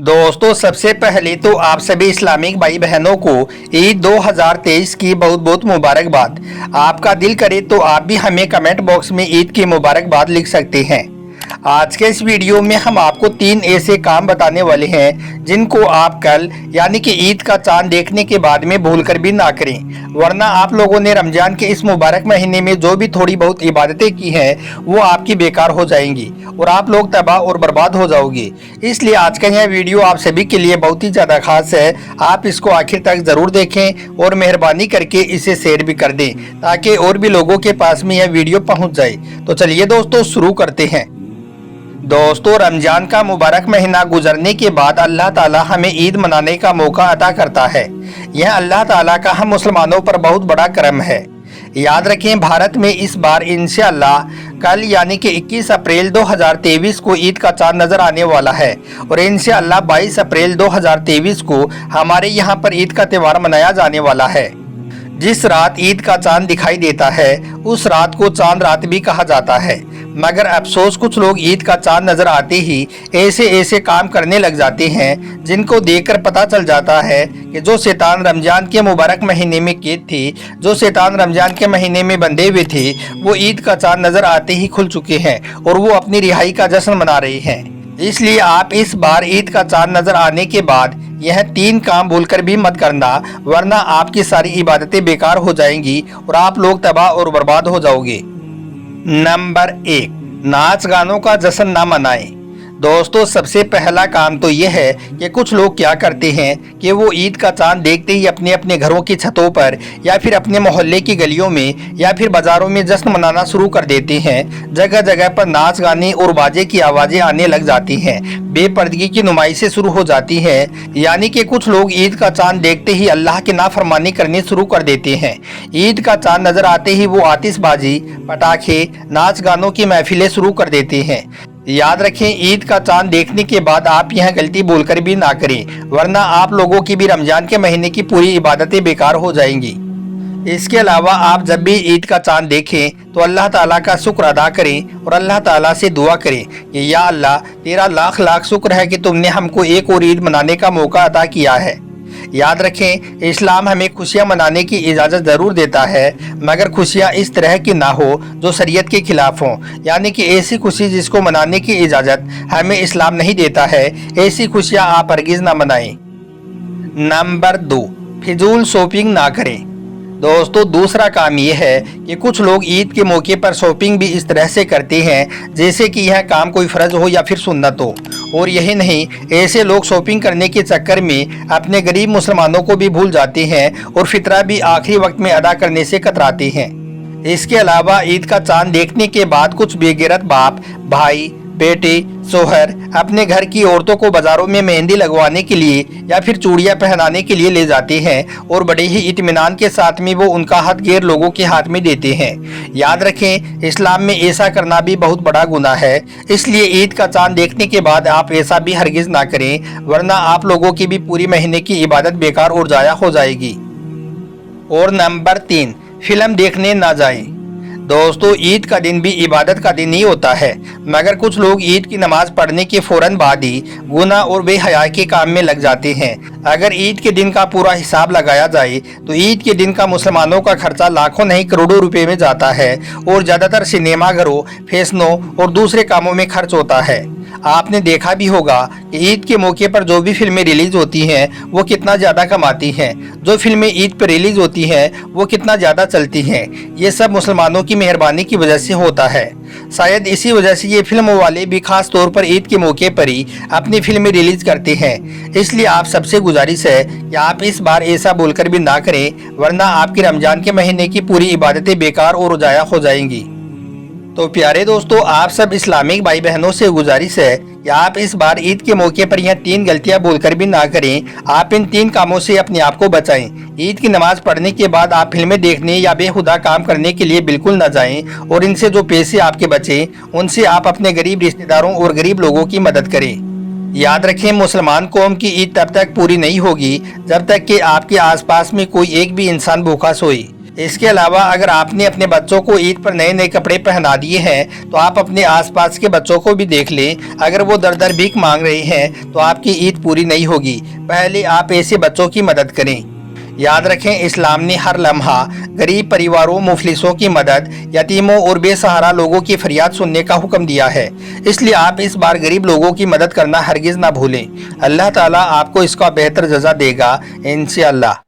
दोस्तों सबसे पहले तो आप सभी इस्लामिक भाई बहनों को ईद 2023 की बहुत बहुत मुबारकबाद। आपका दिल करे तो आप भी हमें कमेंट बॉक्स में ईद की मुबारकबाद लिख सकते हैं। आज के इस वीडियो में हम आपको 3 ऐसे काम बताने वाले हैं जिनको आप कल यानी कि ईद का चांद देखने के बाद में भूलकर भी ना करें, वरना आप लोगों ने रमजान के इस मुबारक महीने में जो भी थोड़ी बहुत इबादतें की हैं वो आपकी बेकार हो जाएंगी और आप लोग तबाह और बर्बाद हो जाओगे। इसलिए आज का यह वीडियो आप सभी के लिए बहुत ही ज़्यादा खास है। आप इसको आखिर तक ज़रूर देखें और मेहरबानी करके इसे शेयर भी कर दें ताकि और भी लोगों के पास में यह वीडियो पहुंच जाए। तो चलिए दोस्तों शुरू करते हैं। दोस्तों रमजान का मुबारक महीना गुजरने के बाद अल्लाह ताला हमें ईद मनाने का मौका अता करता है। यह अल्लाह ताला का हम मुसलमानों पर बहुत बड़ा करम है। याद रखें भारत में इस बार इंशाअल्लाह कल यानी कि 21 अप्रैल 2023 को ईद का चांद नज़र आने वाला है और इंशाअल्लाह 22 अप्रैल 2023 को हमारे यहाँ पर ईद का त्यौहार मनाया जाने वाला है। जिस रात ईद का चांद दिखाई देता है उस रात को चांद रात भी कहा जाता है, मगर अफसोस कुछ लोग ईद का चांद नजर आते ही ऐसे काम करने लग जाते हैं जिनको देखकर पता चल जाता है कि जो शैतान रमजान के मुबारक महीने में कैद थे, जो शैतान रमजान के महीने में बंधे हुए थे, वो ईद का चांद नजर आते ही खुल चुके हैं और वो अपनी रिहाई का जश्न मना रहे हैं। इसलिए आप इस बार ईद का चांद नजर आने के बाद यह 3 काम भूलकर भी मत करना, वरना आपकी सारी इबादतें बेकार हो जाएंगी और आप लोग तबाह और बर्बाद हो जाओगे। नंबर 1, नाच गानों का जश्न ना मनाएं। दोस्तों सबसे पहला काम तो यह है कि कुछ लोग क्या करते हैं कि वो ईद का चांद देखते ही अपने अपने घरों की छतों पर या फिर अपने मोहल्ले की गलियों में या फिर बाजारों में जश्न मनाना शुरू कर देते हैं। जगह जगह पर नाच गाने और बाजे की आवाज़ें आने लग जाती हैं, बेपर्दगी की नुमाइशें शुरू हो जाती हैं। यानी कि कुछ लोग ईद का चांद देखते ही अल्लाह की नाफरमानी करनी शुरू कर देते हैं। ईद का चांद नज़र आते ही वो आतिशबाजी, पटाखे, नाच गानों की महफिलें शुरू कर देते हैं। याद रखें ईद का चांद देखने के बाद आप यह गलती बोलकर भी ना करें, वरना आप लोगों की भी रमजान के महीने की पूरी इबादतें बेकार हो जाएंगी। इसके अलावा आप जब भी ईद का चांद देखें तो अल्लाह ताला का शुक्र अदा करें और अल्लाह ताला से दुआ करें कि या अल्लाह तेरा लाख लाख शुक्र है कि तुमने हमको एक और ईद मनाने का मौका अता किया है। याद रखें इस्लाम हमें खुशियां मनाने की इजाज़त ज़रूर देता है, मगर खुशियां इस तरह की ना हो जो शरीयत के खिलाफ हो। यानी कि ऐसी खुशी जिसको मनाने की इजाज़त हमें इस्लाम नहीं देता है, ऐसी खुशियां आप हरगिज़ ना मनाएं। नंबर 2, फिजूल शॉपिंग ना करें। दोस्तों दूसरा काम यह है कि कुछ लोग ईद के मौके पर शॉपिंग भी इस तरह से करते हैं जैसे कि यह काम कोई फ़र्ज हो या फिर सुन्नत हो। और यही नहीं, ऐसे लोग शॉपिंग करने के चक्कर में अपने गरीब मुसलमानों को भी भूल जाते हैं और फितरा भी आखिरी वक्त में अदा करने से कतराते हैं। इसके अलावा ईद का चांद देखने के बाद कुछ बेगैरत बाप, भाई, बेटे, शोहर अपने घर की औरतों को बाजारों में मेहंदी लगवाने के लिए या फिर चूड़ियां पहनाने के लिए ले जाते हैं और बड़े ही इत्मीनान के साथ में वो उनका हाथ गैर लोगों के हाथ में देते हैं। याद रखें इस्लाम में ऐसा करना भी बहुत बड़ा गुनाह है। इसलिए ईद का चांद देखने के बाद आप ऐसा भी हरगिज़ ना करें, वरना आप लोगों की भी पूरी महीने की इबादत बेकार और ज़ाया हो जाएगी। और नंबर 3, फिल्म देखने ना जाएं। दोस्तों ईद का दिन भी इबादत का दिन ही होता है, मगर कुछ लोग ईद की नमाज पढ़ने के फौरन बाद ही गुनाह और बेहयाई के काम में लग जाते हैं। अगर ईद के दिन का पूरा हिसाब लगाया जाए तो ईद के दिन का मुसलमानों का खर्चा लाखों नहीं करोड़ों रुपए में जाता है और ज़्यादातर सिनेमा घरों, फैशनों और दूसरे कामों में खर्च होता है। आपने देखा भी होगा कि ईद के मौके पर जो भी फिल्में रिलीज होती हैं वो कितना ज़्यादा कमाती हैं, जो फिल्में ईद पर रिलीज होती हैं वो कितना ज़्यादा चलती हैं। ये सब मुसलमानों की मेहरबानी की वजह से होता है। शायद इसी वजह से ये फिल्म वाले भी खास तौर पर ईद के मौके पर ही अपनी फिल्में रिलीज करते हैं। इसलिए आप सबसे गुजारिश है कि आप इस बार ऐसा बोलकर भी ना करें, वरना आपकी रमजान के महीने की पूरी इबादतें बेकार और ज़ाया हो जाएंगी। तो प्यारे दोस्तों आप सब इस्लामिक भाई बहनों से गुजारिश है कि आप इस बार ईद के मौके पर यह 3 गलतियां बोलकर भी ना करें। आप इन 3 कामों से अपने आप को बचाएं। ईद की नमाज पढ़ने के बाद आप फिल्में देखने या बेहुदा काम करने के लिए बिल्कुल ना जाएं और इनसे जो पैसे आपके बचे उनसे आप अपने गरीब रिश्तेदारों और गरीब लोगों की मदद करें। याद रखें मुसलमान कौम की ईद तब तक पूरी नहीं होगी जब तक कि आपके आसपास में कोई एक भी इंसान भूखा सोए। इसके अलावा अगर आपने अपने बच्चों को ईद पर नए नए कपड़े पहना दिए हैं तो आप अपने आसपास के बच्चों को भी देख लें, अगर वो दर दर भीख मांग रहे हैं तो आपकी ईद पूरी नहीं होगी। पहले आप ऐसे बच्चों की मदद करें। याद रखें, इस्लाम ने हर लम्हा गरीब परिवारों, मुफलिसों की मदद, यतीमों और बेसहारा लोगों की फरियाद सुनने का हुक्म दिया है। इसलिए आप इस बार गरीब लोगों की मदद करना हरगिज़ ना भूलें। अल्लाह ताला आपको इसका बेहतर जज़ा देगा इंशाअल्लाह।